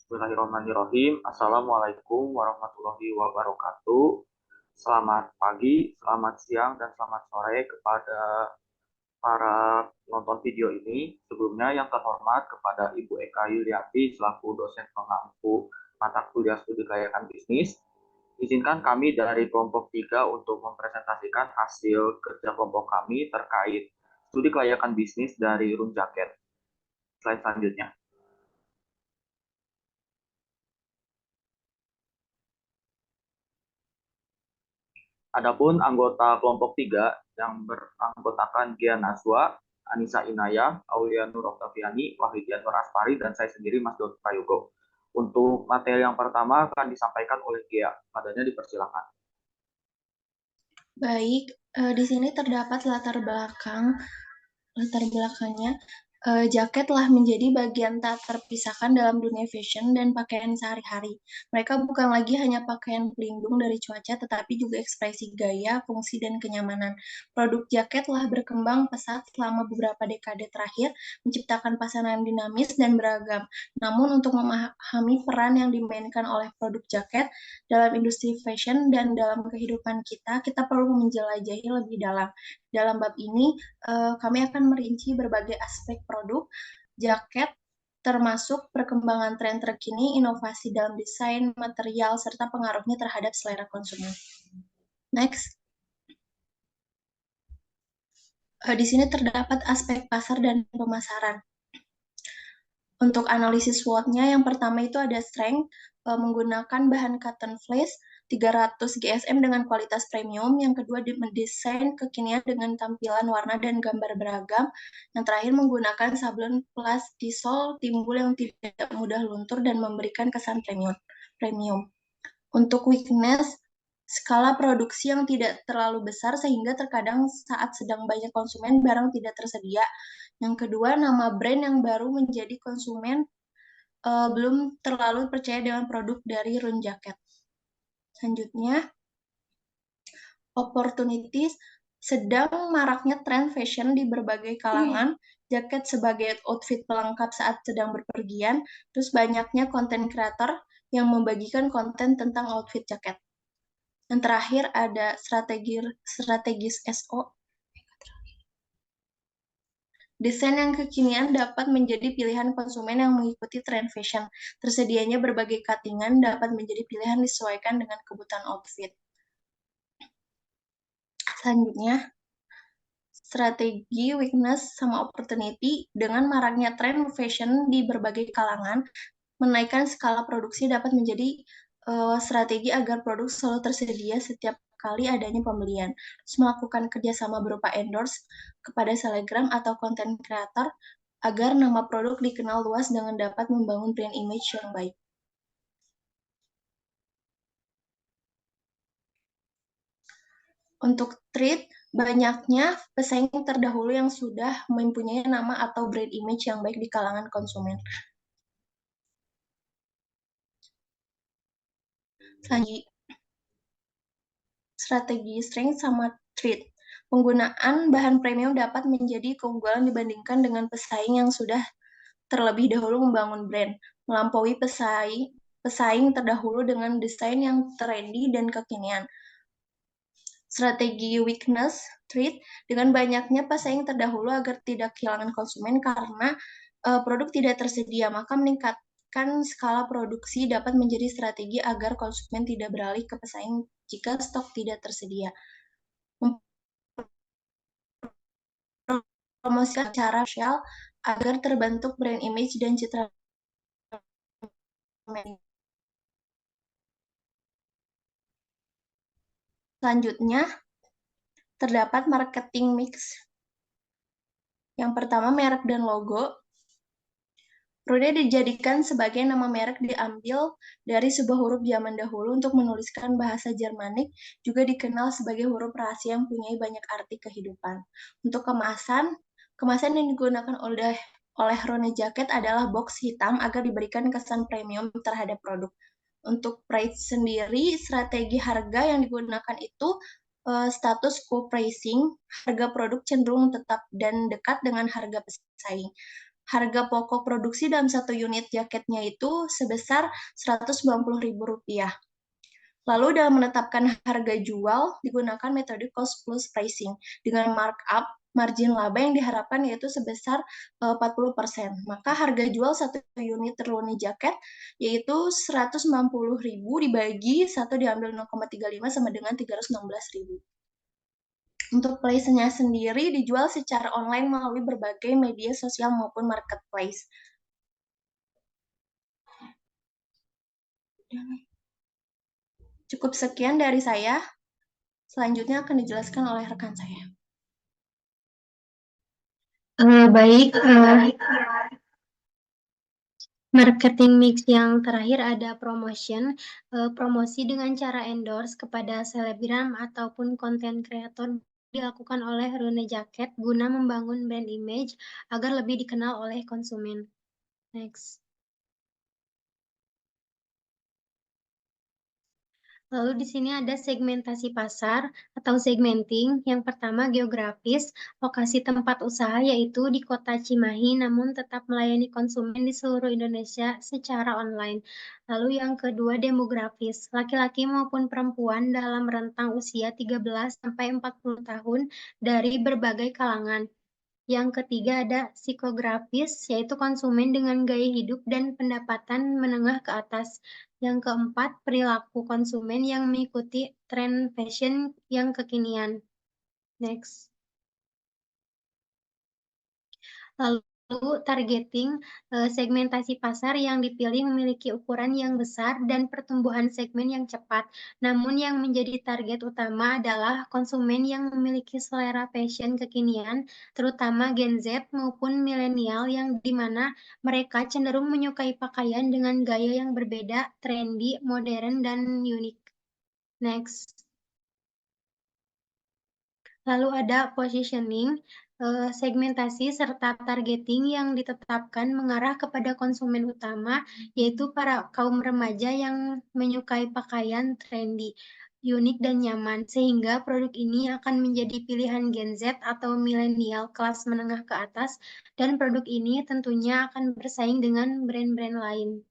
Bismillahirrahmanirrahim. Assalamualaikum warahmatullahi wabarakatuh. Selamat pagi, selamat siang, dan selamat sore kepada para penonton video ini. Sebelumnya yang terhormat kepada Ibu Eka Yuliati selaku dosen pengampu mata kuliah studi kelayakan bisnis. Izinkan kami dari kelompok 3 untuk mempresentasikan hasil kerja kelompok kami terkait studi kelayakan bisnis dari Runjaket. Slide selanjutnya. Adapun anggota kelompok 3 yang beranggotakan Gian Naswa, Anissa Inayah, Aulia Nur Oktaviani, Wahidian Nur Aspari, dan saya sendiri Mas Dodi Prayogo. Untuk materi yang pertama akan disampaikan oleh Gia. Padanya dipersilakan. Baik, di sini terdapat latar belakangnya. Jaket telah menjadi bagian tak terpisahkan dalam dunia fashion dan pakaian sehari-hari. Mereka bukan lagi hanya pakaian pelindung dari cuaca, tetapi juga ekspresi gaya, fungsi, dan kenyamanan. Produk jaket telah berkembang pesat selama beberapa dekade terakhir, menciptakan pasaran dinamis dan beragam. Namun, untuk memahami peran yang dimainkan oleh produk jaket dalam industri fashion dan dalam kehidupan kita, kita perlu menjelajahi lebih dalam. Dalam bab ini, kami akan merinci berbagai aspek produk jaket, termasuk perkembangan tren terkini, inovasi dalam desain, material, serta pengaruhnya terhadap selera konsumen. Next. Di sini terdapat aspek pasar dan pemasaran. Untuk analisis SWOT-nya, yang pertama itu ada strength, menggunakan bahan cotton fleece 300 GSM dengan kualitas premium. Yang kedua, mendesain kekinian dengan tampilan warna dan gambar beragam. Yang terakhir, menggunakan sablon plus disol timbul yang tidak mudah luntur dan memberikan kesan premium. Untuk weakness, skala produksi yang tidak terlalu besar sehingga terkadang saat sedang banyak konsumen barang tidak tersedia. Yang kedua, nama brand yang baru menjadi konsumen belum terlalu percaya dengan produk dari Run Jacket. Selanjutnya, opportunities, sedang maraknya tren fashion di berbagai kalangan, jaket sebagai outfit pelengkap saat sedang berpergian, terus banyaknya konten creator yang membagikan konten tentang outfit jaket. Yang terakhir ada strategis SO. Desain yang kekinian dapat menjadi pilihan konsumen yang mengikuti tren fashion. Tersedianya berbagai cuttingan dapat menjadi pilihan disesuaikan dengan kebutuhan outfit. Selanjutnya, strategi, weakness, sama opportunity. Dengan maraknya tren fashion di berbagai kalangan, menaikkan skala produksi dapat menjadi strategi agar produk selalu tersedia setiap kali adanya pembelian. Terus melakukan kerjasama berupa endorse kepada selebgram atau konten kreator agar nama produk dikenal luas dengan dapat membangun brand image yang baik. Untuk trade, banyaknya pesaing terdahulu yang sudah mempunyai nama atau brand image yang baik di kalangan konsumen. Selanjutnya, strategi strength sama trade. Penggunaan bahan premium dapat menjadi keunggulan dibandingkan dengan pesaing yang sudah terlebih dahulu membangun brand, melampaui pesaing terdahulu dengan desain yang trendy dan kekinian. Strategi weakness trade, dengan banyaknya pesaing terdahulu agar tidak kehilangan konsumen karena produk tidak tersedia, maka meningkatkan skala produksi dapat menjadi strategi agar konsumen tidak beralih ke pesaing jika stok tidak tersedia. Mempromosikan secara sosial agar terbentuk brand image dan citra. Selanjutnya, terdapat marketing mix. Yang pertama, merek dan logo. Rude dijadikan sebagai nama merek diambil dari sebuah huruf zaman dahulu untuk menuliskan bahasa Jermanik, juga dikenal sebagai huruf rahasia yang punya banyak arti kehidupan. Untuk kemasan yang digunakan oleh Rone Jacket adalah box hitam agar diberikan kesan premium terhadap produk. Untuk price sendiri, strategi harga yang digunakan itu status quo pricing, harga produk cenderung tetap dan dekat dengan harga pesaing. harga pokok produksi dalam satu unit jaketnya itu sebesar Rp190.000. Lalu dalam menetapkan harga jual digunakan metode cost plus pricing dengan markup margin laba yang diharapkan yaitu sebesar 40%. Maka harga jual satu unit terloni jaket yaitu 190.000 dibagi 1 diambil 0,35 sama dengan 316.000. Untuk place-nya sendiri dijual secara online melalui berbagai media sosial maupun marketplace. Cukup sekian dari saya. Selanjutnya akan dijelaskan oleh rekan saya. Baik, marketing mix yang terakhir ada promotion, promosi dengan cara endorse kepada selebgram ataupun konten kreator dilakukan oleh Rune Jacket guna membangun brand image agar lebih dikenal oleh konsumen. Next. Lalu di sini ada segmentasi pasar atau segmenting. Yang pertama geografis, lokasi tempat usaha yaitu di Kota Cimahi namun tetap melayani konsumen di seluruh Indonesia secara online. Lalu yang kedua demografis, laki-laki maupun perempuan dalam rentang usia 13 sampai 40 tahun dari berbagai kalangan. Yang ketiga ada psikografis, yaitu konsumen dengan gaya hidup dan pendapatan menengah ke atas. Yang keempat, perilaku konsumen yang mengikuti tren fashion yang kekinian. Next. Lalu targeting, segmentasi pasar yang dipilih memiliki ukuran yang besar dan pertumbuhan segmen yang cepat. Namun yang menjadi target utama adalah konsumen yang memiliki selera fashion kekinian, terutama Gen Z maupun milenial yang dimana mereka cenderung menyukai pakaian dengan gaya yang berbeda, trendy, modern, dan unik. Next. Lalu ada positioning, segmentasi serta targeting yang ditetapkan mengarah kepada konsumen utama, yaitu para kaum remaja yang menyukai pakaian trendy, unik, dan nyaman, sehingga produk ini akan menjadi pilihan Gen Z atau milenial kelas menengah ke atas, dan produk ini tentunya akan bersaing dengan brand-brand lain.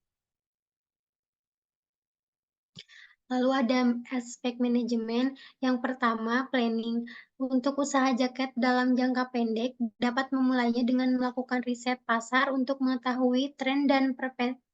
Lalu ada aspek manajemen. Yang pertama, planning. Untuk usaha jaket dalam jangka pendek, dapat memulainya dengan melakukan riset pasar untuk mengetahui tren dan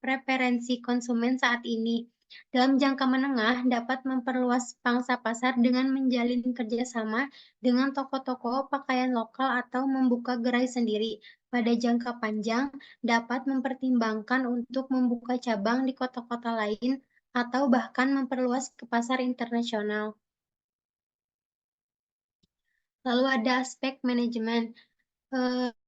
preferensi konsumen saat ini. Dalam jangka menengah, dapat memperluas pangsa pasar dengan menjalin kerjasama dengan toko-toko pakaian lokal atau membuka gerai sendiri. Pada jangka panjang, dapat mempertimbangkan untuk membuka cabang di kota-kota lain atau bahkan memperluas ke pasar internasional. Lalu ada aspek manajemen.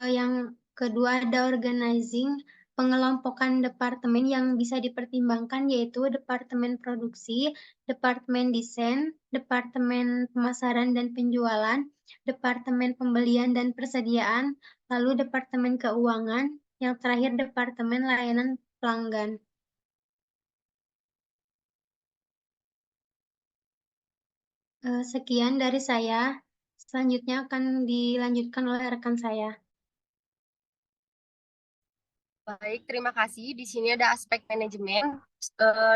Yang kedua ada organizing, pengelompokan departemen yang bisa dipertimbangkan yaitu departemen produksi, departemen desain, departemen pemasaran dan penjualan, departemen pembelian dan persediaan, lalu departemen keuangan, yang terakhir departemen layanan pelanggan. Sekian dari saya. Selanjutnya akan dilanjutkan oleh rekan saya. Baik, terima kasih. Di sini ada aspek manajemen.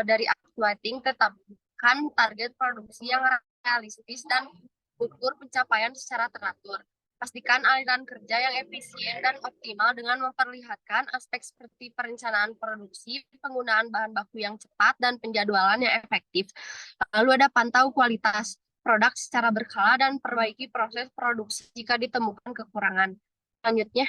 Dari Aquating tetapkan target produksi yang realistis dan ukur pencapaian secara teratur. Pastikan aliran kerja yang efisien dan optimal dengan memperlihatkan aspek seperti perencanaan produksi, penggunaan bahan baku yang cepat, dan penjadwalan yang efektif. Lalu ada pantau kualitas produk secara berkala dan perbaiki proses produksi jika ditemukan kekurangan. Selanjutnya,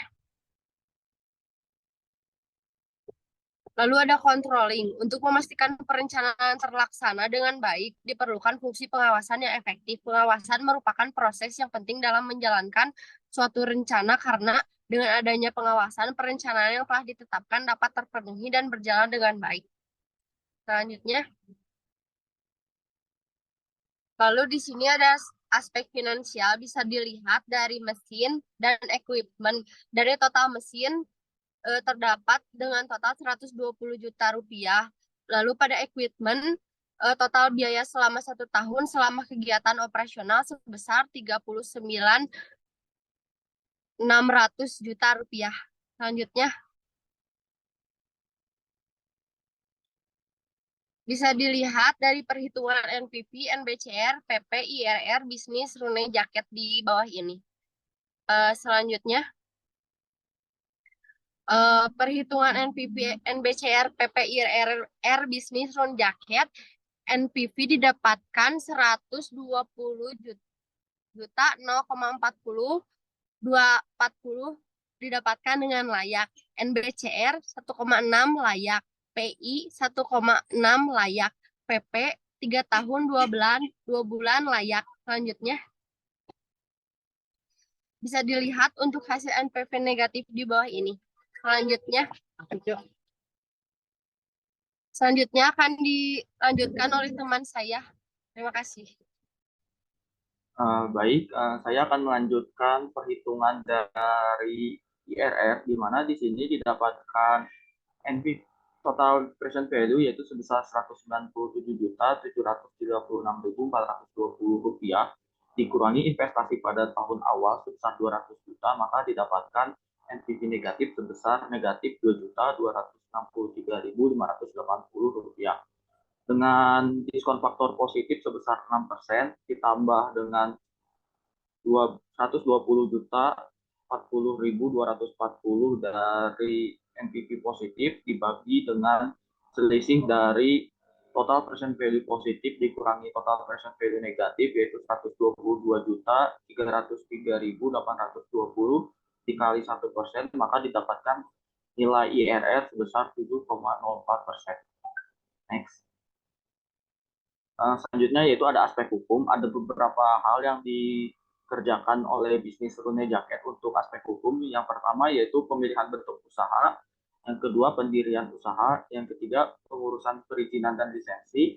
lalu ada controlling. Untuk memastikan perencanaan terlaksana dengan baik, diperlukan fungsi pengawasan yang efektif. Pengawasan merupakan proses yang penting dalam menjalankan suatu rencana karena dengan adanya pengawasan, perencanaan yang telah ditetapkan dapat terpenuhi dan berjalan dengan baik. Selanjutnya, lalu di sini ada aspek finansial bisa dilihat dari mesin dan equipment. Dari total mesin terdapat dengan total 120 juta rupiah. Lalu pada equipment total biaya selama 1 tahun selama kegiatan operasional sebesar 39.600 juta rupiah. Selanjutnya Bisa dilihat dari perhitungan NPV, NBCR, PP, IRR, bisnis, rune jaket di bawah ini. Selanjutnya, perhitungan NPV, NBCR, PP, IRR, bisnis, rune jaket, NPV didapatkan 120 juta 0,40 240 didapatkan dengan layak. NBCR 1,6 layak. PI 1,6 layak. PP 3 tahun 2 bulan layak. Selanjutnya bisa dilihat untuk hasil NPV negatif di bawah ini. Selanjutnya akan dilanjutkan oleh teman saya. Terima kasih. Baik, saya akan melanjutkan perhitungan dari IRR, di mana di sini didapatkan NPV total present value yaitu sebesar Rp197.736.420 dikurangi investasi pada tahun awal sebesar 200 juta, maka didapatkan NPV negatif sebesar negatif Rp2.263.580. Dengan diskon faktor positif sebesar 6% ditambah dengan 120 juta 40.240 dari NPV positif dibagi dengan selisih dari total present value positif dikurangi total present value negatif yaitu 122 juta 303.820 dikali 1%, maka didapatkan nilai IRR sebesar 7,04%. Next. Selanjutnya yaitu ada aspek hukum. Ada beberapa hal yang dikerjakan oleh bisnis rune jaket untuk aspek hukum. Yang pertama yaitu pemilihan bentuk usaha, yang kedua pendirian usaha, yang ketiga pengurusan perizinan dan lisensi,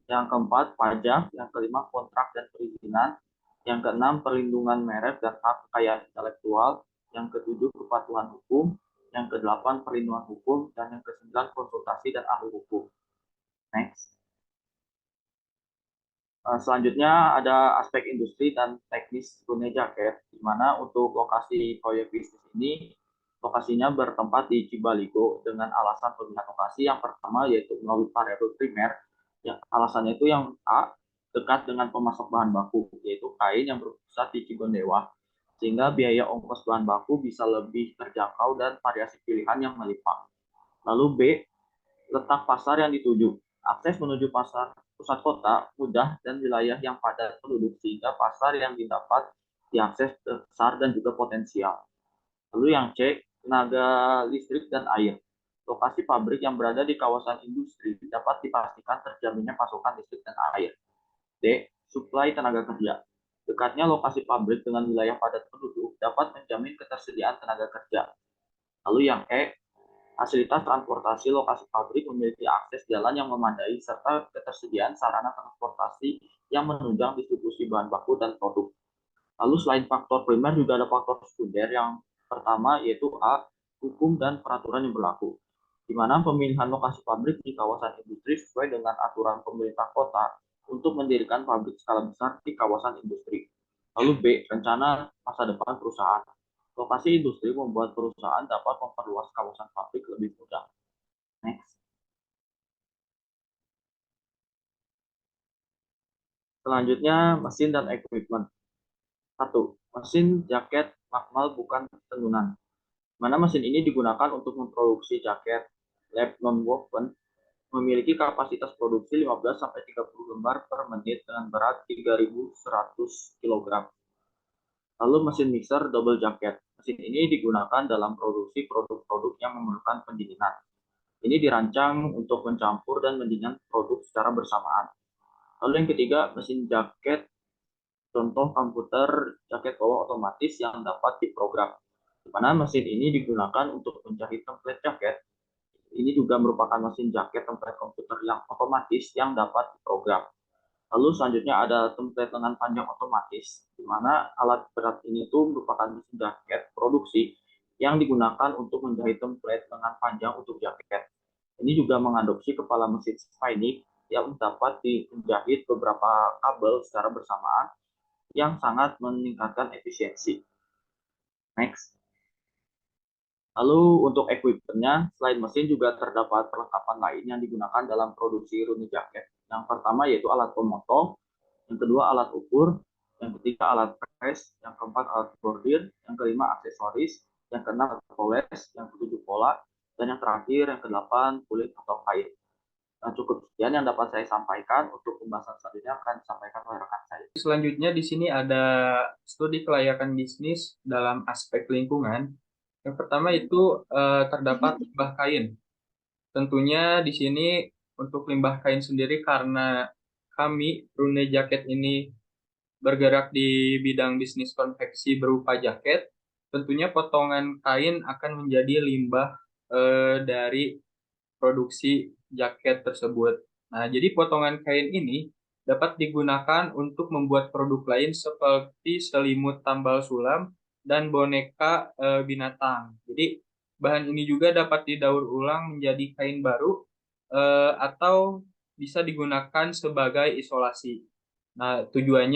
yang keempat pajak, yang kelima kontrak dan perizinan, yang keenam perlindungan merek dan hak kekayaan intelektual, yang ketujuh kepatuhan hukum, yang kedelapan perlindungan hukum, dan yang kesembilan konsultasi dan ahli hukum. Next. Selanjutnya ada aspek industri dan teknis rune jaket, di mana untuk lokasi proyek bisnis ini lokasinya bertempat di Cibaligo dengan alasan pemilihan lokasi yang pertama yaitu melalui variabel primer. Yang alasannya itu yang A, dekat dengan pemasok bahan baku, yaitu kain yang berpusat di Cigondewa, sehingga biaya ongkos bahan baku bisa lebih terjangkau dan variasi pilihan yang melimpah. Lalu B, letak pasar yang dituju. Akses menuju pasar pusat kota mudah dan wilayah yang padat penduduk sehingga pasar yang didapat diakses besar dan juga potensial. Lalu yang C, tenaga listrik dan air. Lokasi pabrik yang berada di kawasan industri dapat dipastikan terjaminnya pasokan listrik dan air. D, suplai tenaga kerja. Dekatnya lokasi pabrik dengan wilayah padat penduduk dapat menjamin ketersediaan tenaga kerja. Lalu yang E, fasilitas transportasi lokasi pabrik memiliki akses jalan yang memadai serta ketersediaan sarana transportasi yang menunjang distribusi bahan baku dan produk. Lalu selain faktor primer juga ada faktor sekunder yang pertama yaitu A, hukum dan peraturan yang berlaku, di mana pemilihan lokasi pabrik di kawasan industri sesuai dengan aturan pemerintah kota untuk mendirikan pabrik skala besar di kawasan industri. Lalu B, rencana masa depan perusahaan. Lokasi industri membuat perusahaan dapat memperluas kawasan pabrik lebih mudah. Next. Selanjutnya, mesin dan equipment. 1. Mesin jaket makmal bukan tenunan. Mana mesin ini digunakan untuk memproduksi jaket lab non-woven memiliki kapasitas produksi 15-30 lembar per menit dengan berat 3.100 kg. Lalu mesin mixer double jacket. Mesin ini digunakan dalam produksi produk-produk yang memerlukan pendinginan. Ini dirancang untuk mencampur dan mendingan produk secara bersamaan. Lalu yang ketiga, mesin jaket. Contoh komputer jaket bawah otomatis yang dapat diprogram. Di mana mesin ini digunakan untuk menjahit template jaket. Ini juga merupakan mesin jaket template komputer yang otomatis yang dapat diprogram. Lalu selanjutnya ada template lengan panjang otomatis, di mana alat berat ini tuh merupakan mesin jaket produksi yang digunakan untuk menjahit template lengan panjang untuk jaket. Ini juga mengadopsi kepala mesin spinning yang dapat menjahit beberapa kabel secara bersamaan yang sangat meningkatkan efisiensi. Next. Lalu untuk equipment-nya, selain mesin juga terdapat perlengkapan lain yang digunakan dalam produksi runi jaket. Yang pertama yaitu alat pemotong, yang kedua alat ukur, yang ketiga alat press, yang keempat alat bordir, yang kelima aksesoris, yang keenam alat poles, yang ketujuh pola, dan yang terakhir yang kedelapan kulit atau kain. Nah, cukup sekian yang dapat saya sampaikan. Untuk pembahasan selanjutnya akan disampaikan oleh rekan saya. Selanjutnya di sini ada studi kelayakan bisnis dalam aspek lingkungan. Yang pertama itu terdapat limbah kain. Tentunya di sini untuk limbah kain sendiri karena kami Rune Jaket ini bergerak di bidang bisnis konveksi berupa jaket, tentunya potongan kain akan menjadi limbah dari produksi jaket tersebut. Nah, jadi potongan kain ini dapat digunakan untuk membuat produk lain seperti selimut tambal sulam dan boneka binatang. Jadi bahan ini juga dapat didaur ulang menjadi kain baru atau bisa digunakan sebagai isolasi. Nah, tujuan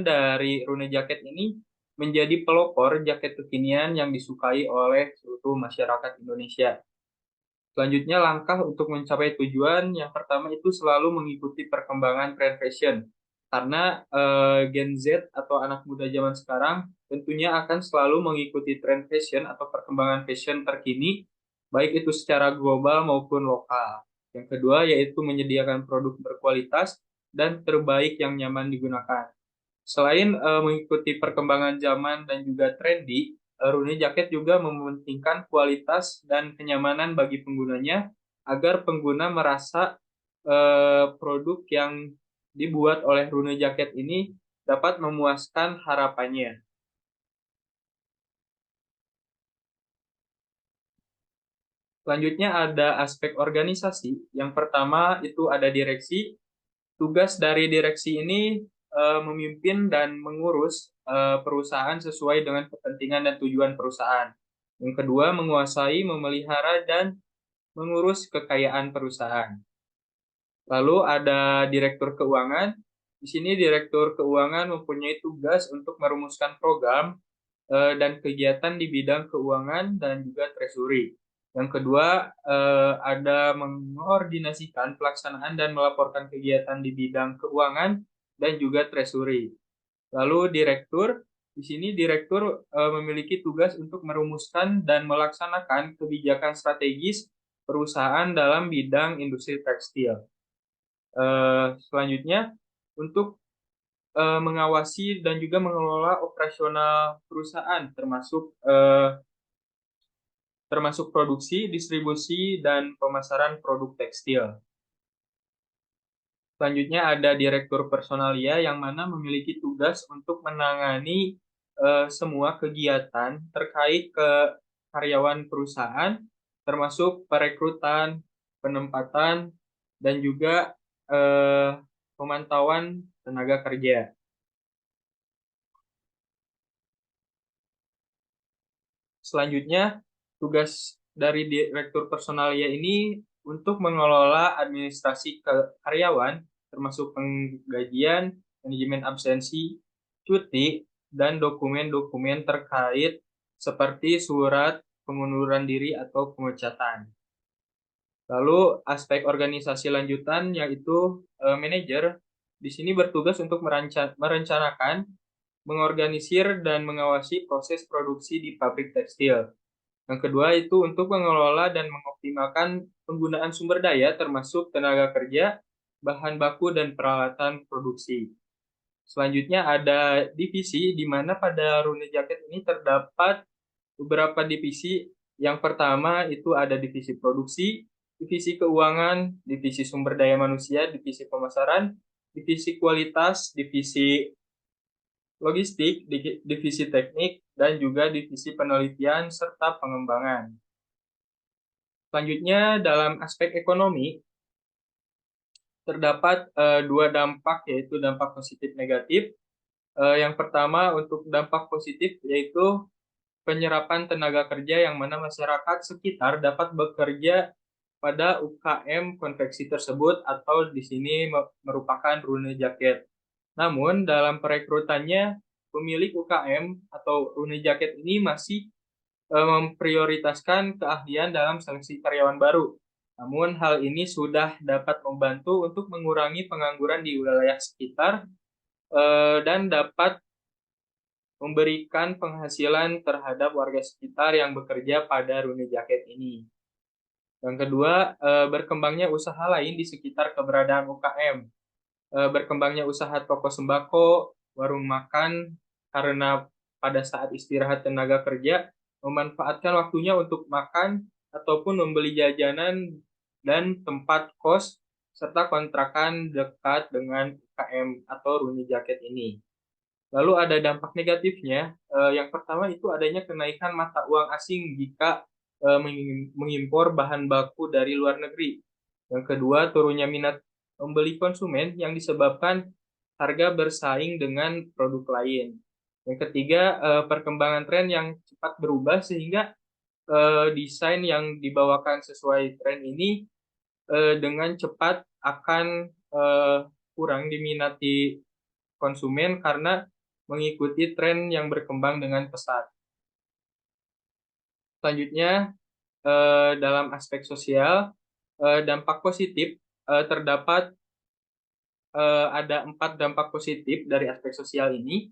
dari Rune Jaket ini menjadi pelopor jaket kekinian yang disukai oleh seluruh masyarakat Indonesia. Selanjutnya, langkah untuk mencapai tujuan yang pertama itu selalu mengikuti perkembangan tren fashion. Karena Gen Z atau anak muda zaman sekarang tentunya akan selalu mengikuti tren fashion atau perkembangan fashion terkini, baik itu secara global maupun lokal. Yang kedua yaitu menyediakan produk berkualitas dan terbaik yang nyaman digunakan. Selain mengikuti perkembangan zaman dan juga trendy, Rooney Jacket juga mementingkan kualitas dan kenyamanan bagi penggunanya agar pengguna merasa produk yang dibuat oleh Rooney Jacket ini dapat memuaskan harapannya. Selanjutnya ada aspek organisasi. Yang pertama itu ada direksi. Tugas dari direksi ini memimpin dan mengurus perusahaan sesuai dengan kepentingan dan tujuan perusahaan. Yang kedua, menguasai, memelihara, dan mengurus kekayaan perusahaan. Lalu ada direktur keuangan. Di sini direktur keuangan mempunyai tugas untuk merumuskan program dan kegiatan di bidang keuangan dan juga treasury. Yang kedua, ada mengkoordinasikan pelaksanaan dan melaporkan kegiatan di bidang keuangan dan juga treasury. Lalu di sini direktur memiliki tugas untuk merumuskan dan melaksanakan kebijakan strategis perusahaan dalam bidang industri tekstil. Selanjutnya, untuk mengawasi dan juga mengelola operasional perusahaan termasuk produksi, distribusi, dan pemasaran produk tekstil. Selanjutnya ada direktur personalia yang mana memiliki tugas untuk menangani semua kegiatan terkait ke karyawan perusahaan, termasuk perekrutan, penempatan, dan juga pemantauan tenaga kerja. Selanjutnya, tugas dari direktur personalia ini untuk mengelola administrasi karyawan, termasuk penggajian, manajemen absensi, cuti, dan dokumen-dokumen terkait seperti surat pengunduran diri atau pemecatan. Lalu aspek organisasi lanjutan yaitu manajer di sini bertugas untuk merencanakan, mengorganisir, dan mengawasi proses produksi di pabrik tekstil. Yang kedua itu untuk mengelola dan mengoptimalkan penggunaan sumber daya termasuk tenaga kerja, bahan baku, dan peralatan produksi. Selanjutnya ada divisi di mana pada Rune Jacket ini terdapat beberapa divisi. Yang pertama itu ada divisi produksi, divisi keuangan, divisi sumber daya manusia, divisi pemasaran, divisi kualitas, divisi logistik, divisi teknik, dan juga divisi penelitian serta pengembangan. Selanjutnya, dalam aspek ekonomi, terdapat dua dampak, yaitu dampak positif negatif. Yang pertama, untuk dampak positif, yaitu penyerapan tenaga kerja yang mana masyarakat sekitar dapat bekerja pada UKM konveksi tersebut atau di sini merupakan Rune Jacket. Namun dalam perekrutannya pemilik UKM atau Rune Jacket ini masih memprioritaskan keahlian dalam seleksi karyawan baru. Namun hal ini sudah dapat membantu untuk mengurangi pengangguran di wilayah sekitar dan dapat memberikan penghasilan terhadap warga sekitar yang bekerja pada Rooney Jacket ini. Yang kedua, berkembangnya usaha lain di sekitar keberadaan UKM. Berkembangnya usaha toko sembako, warung makan, karena pada saat istirahat tenaga kerja, memanfaatkan waktunya untuk makan ataupun membeli jajanan dan tempat kos, serta kontrakan dekat dengan UKM atau Rooney Jacket ini. Lalu ada dampak negatifnya. Yang pertama itu adanya kenaikan mata uang asing jika mengimpor bahan baku dari luar negeri. Yang kedua, turunnya minat membeli konsumen yang disebabkan harga bersaing dengan produk lain. Yang ketiga, perkembangan tren yang cepat berubah sehingga desain yang dibawakan sesuai tren ini dengan cepat akan kurang diminati konsumen karena mengikuti tren yang berkembang dengan pesat. Selanjutnya, dalam aspek sosial, dampak positif terdapat ada 4 dampak positif dari aspek sosial ini.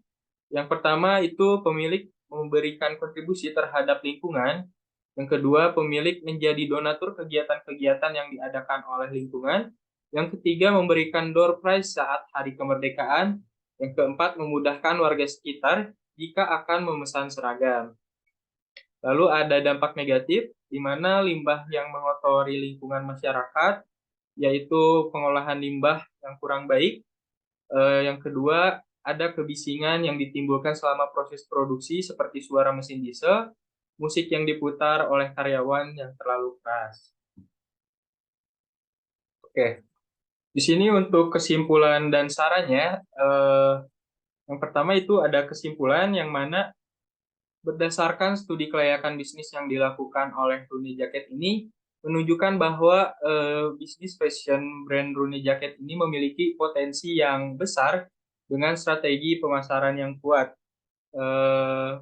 Yang pertama itu pemilik memberikan kontribusi terhadap lingkungan. Yang kedua, pemilik menjadi donatur kegiatan-kegiatan yang diadakan oleh lingkungan. Yang ketiga, memberikan door prize saat hari kemerdekaan. Yang keempat, memudahkan warga sekitar jika akan memesan seragam. Lalu ada dampak negatif, di mana limbah yang mengotori lingkungan masyarakat, yaitu pengolahan limbah yang kurang baik. Yang kedua, ada kebisingan yang ditimbulkan selama proses produksi seperti suara mesin diesel, musik yang diputar oleh karyawan yang terlalu keras. Oke, di sini untuk kesimpulan dan sarannya, yang pertama itu ada kesimpulan yang mana berdasarkan studi kelayakan bisnis yang dilakukan oleh Rooney Jacket ini, menunjukkan bahwa bisnis fashion brand Rooney Jacket ini memiliki potensi yang besar dengan strategi pemasaran yang kuat,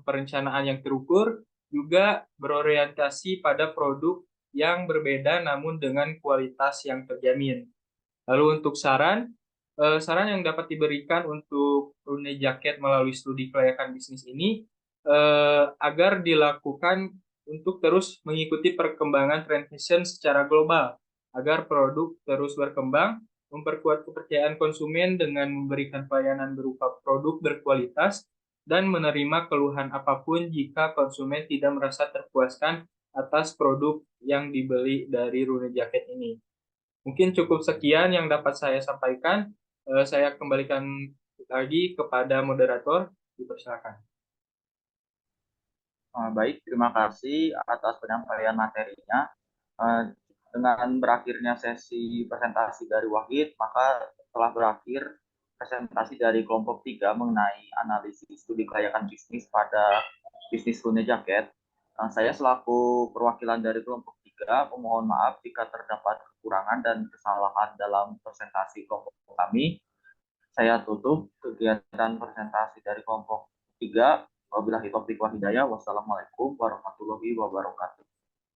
perencanaan yang terukur, juga berorientasi pada produk yang berbeda namun dengan kualitas yang terjamin. Lalu untuk saran yang dapat diberikan untuk Rooney Jacket melalui studi kelayakan bisnis ini agar dilakukan untuk terus mengikuti perkembangan tren fashion secara global, agar produk terus berkembang, memperkuat kepercayaan konsumen dengan memberikan pelayanan berupa produk berkualitas, dan menerima keluhan apapun jika konsumen tidak merasa terpuaskan atas produk yang dibeli dari Rooney Jacket ini. Mungkin cukup sekian yang dapat saya sampaikan. Saya kembalikan lagi kepada moderator. Dipersilakan. Baik, terima kasih atas penyampaian materinya. Dengan berakhirnya sesi presentasi dari Wahid, maka telah berakhir presentasi dari kelompok 3 mengenai analisis studi kelayakan bisnis pada bisnis Rooney Jacket. Saya selaku perwakilan dari kelompok 3 memohon maaf jika terdapat kekurangan dan kesalahan dalam presentasi kelompok kami. Saya tutup kegiatan presentasi dari kelompok 3. Wabillahi taufiq wal hidayah. Wassalamualaikum warahmatullahi wabarakatuh.